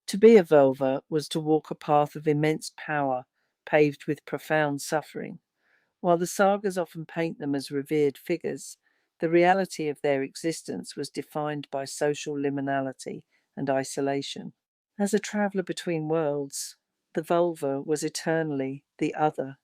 To be a Völva was to walk a path of immense power, paved with profound suffering. While the sagas often paint them as revered figures, the reality of their existence was defined by social liminality and isolation. As a traveller between worlds, the Völva was eternally the other.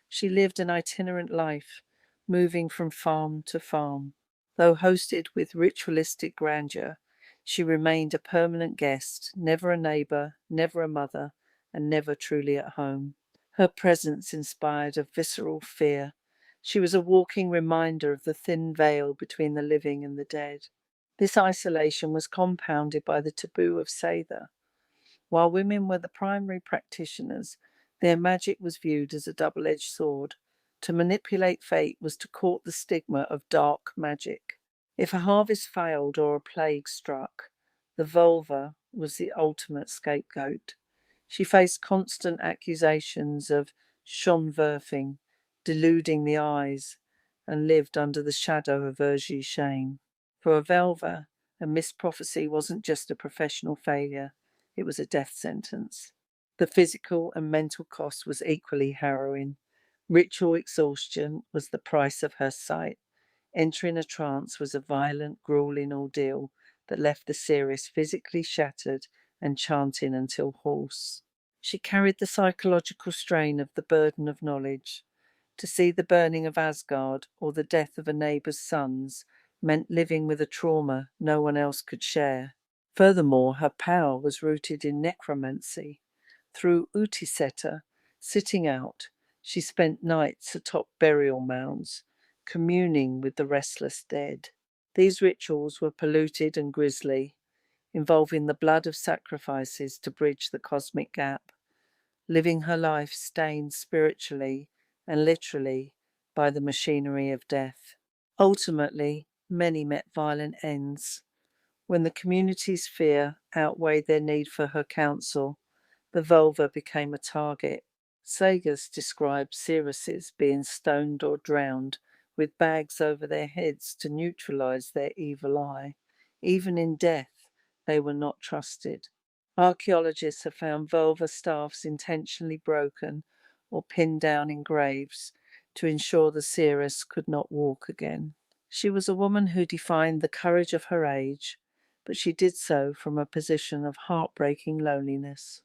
She lived an itinerant life, moving from farm to farm. Though hosted with ritualistic grandeur, she remained a permanent guest, never a neighbour, never a mother, and never truly at home. Her presence inspired a visceral fear. She was a walking reminder of the thin veil between the living and the dead. This isolation was compounded by the taboo of Seiðr. While women were the primary practitioners, their magic was viewed as a double-edged sword. To manipulate fate was to court the stigma of dark magic. If a harvest failed or a plague struck, the Völva was the ultimate scapegoat. She faced constant accusations of sjónhverfing, deluding the eyes, and lived under the shadow of ergi shame. For a Völva, a missed prophecy wasn't just a professional failure, it was a death sentence. The physical and mental cost was equally harrowing. Ritual exhaustion was the price of her sight. Entering a trance was a violent, grueling ordeal that left the seeress physically shattered and chanting until hoarse. She carried the psychological strain of the burden of knowledge. To see the burning of Asgard or the death of a neighbour's sons meant living with a trauma no one else could share. Furthermore, her power was rooted in necromancy. Through Utiseta, sitting out, she spent nights atop burial mounds, communing with the restless dead. These rituals were polluted and grisly, involving the blood of sacrifices to bridge the cosmic gap, living her life stained spiritually and literally by the machinery of death. Ultimately, many met violent ends. When the community's fear outweighed their need for her counsel, the Völva became a target. Sagas describe seeresses being stoned or drowned with bags over their heads to neutralize their evil eye. Even in death, they were not trusted. Archaeologists have found Völva staffs intentionally broken or pinned down in graves to ensure the seeress could not walk again. She was a woman who defined the courage of her age, but she did so from a position of heartbreaking loneliness.